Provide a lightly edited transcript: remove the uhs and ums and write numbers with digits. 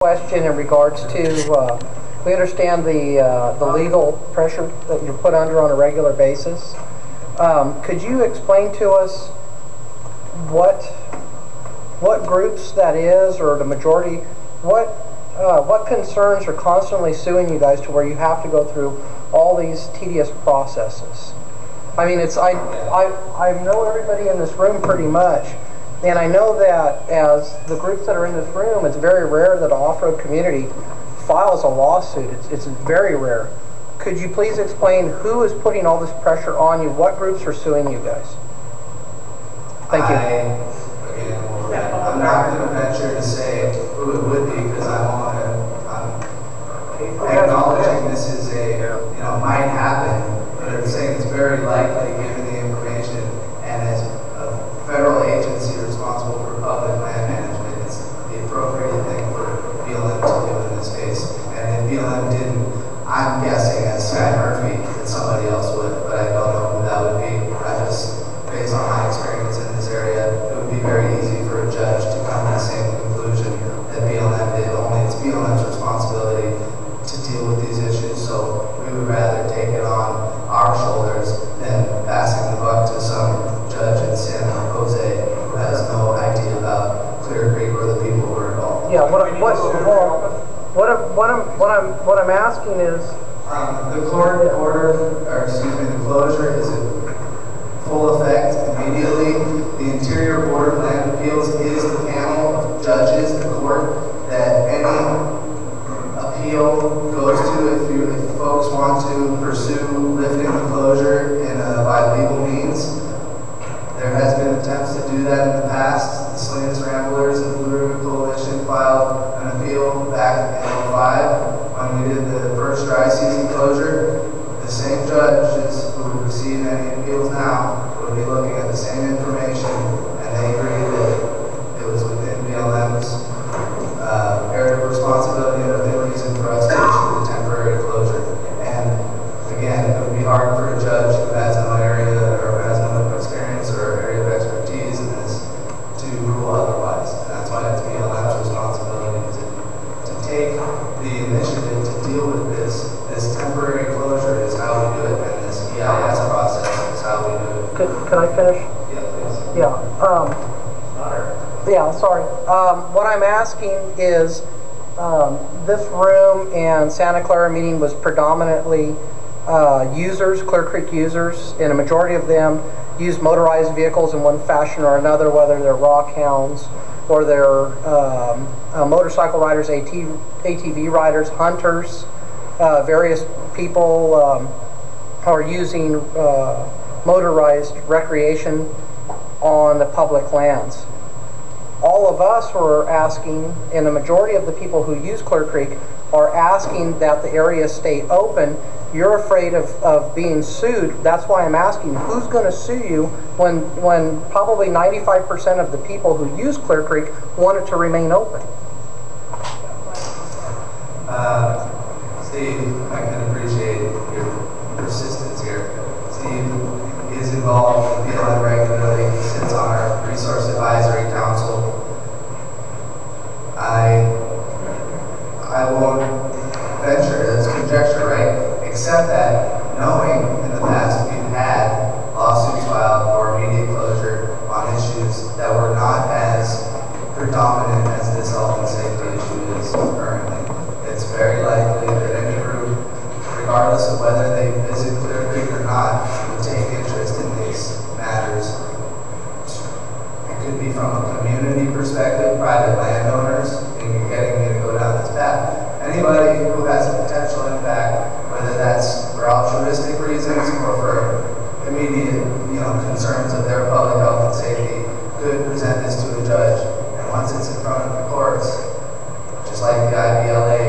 question in regards to, we understand the legal pressure that you're put under on a regular basis. Could you explain to us what groups that is, or the majority, what concerns are constantly suing you guys to where you have to go through all these tedious processes? I mean, I know everybody in this room pretty much, and I know that as the groups that are in this room, it's very rare that an off-road community files a lawsuit. It's very rare. Could you please explain who is putting all this pressure on you? What groups are suing you guys? Thank you. I'm not going to venture to say who it would be, because I'm acknowledging this is might happen, but I'm saying it's very likely given the information, and as a federal agency responsible for public land management, it's the appropriate thing for BLM to do in this case. And if BLM didn't, I'm guessing as Scott Murphy that somebody else would, but I don't know who that would be. I just, based on my experience in this area, it would be very easy for a judge to come to the same conclusion that BLM did. Only it's BLM's responsibility to deal with these issues, so we would rather take it on our shoulders than passing the buck to some judge in San Jose who has no idea about Clear Creek or the people who are involved. Yeah, what I'm asking is, the court order, or excuse me, the closure is in full effect immediately. The Interior Board of Land Appeals is the panel of judges, the court that any appeal goes to. If folks want to pursue lifting the closure by legal means, there has been attempts to do that in the past. The Salinas Ramblers and Blue River Coalition filed an appeal back in 2005 when we did the first dry season closure. The same judges who would receive any appeals now would be looking at the same information, and they agreed that it was within BLM's area of responsibility and within reason for us to issue the temporary closure. And again, it would be hard for a judge who has no area or has no experience or area of expertise in this to rule otherwise. And that's why it's BLM's responsibility to take the initiative to deal with this. This temporary closure is how we do it, and this EIS process is how we do it. Can I finish? Yeah, please. Yeah. Yeah, sorry. What I'm asking is, this room and Santa Clara meeting was predominantly users, Clear Creek users, and a majority of them use motorized vehicles in one fashion or another, whether they're rock hounds or they're motorcycle riders, ATV riders, hunters. Various people are using motorized recreation on the public lands. All of us were asking, and the majority of the people who use Clear Creek are asking that the area stay open. You're afraid of being sued. That's why I'm asking, who's going to sue you when probably 95% of the people who use Clear Creek want it to remain open? Steve, I can appreciate your persistence here. Steve is involved with BLM regularly. He sits on our Resource Advisory Council. I won't venture, that's conjecture, right? Except that knowing in the past we've had lawsuits filed for immediate closure on issues that were not as predominant as this health and safety issue is currently. It's very likely that any group, regardless of whether they visit Clear Creek or not, would take interest in these matters. It could be from a community perspective, private landowners, and you're getting me to go down this path. Anybody who has a potential impact, whether that's for altruistic reasons or for immediate concerns of their public health and safety, could present this to a judge. And once it's in front of the courts, just like the IBLA,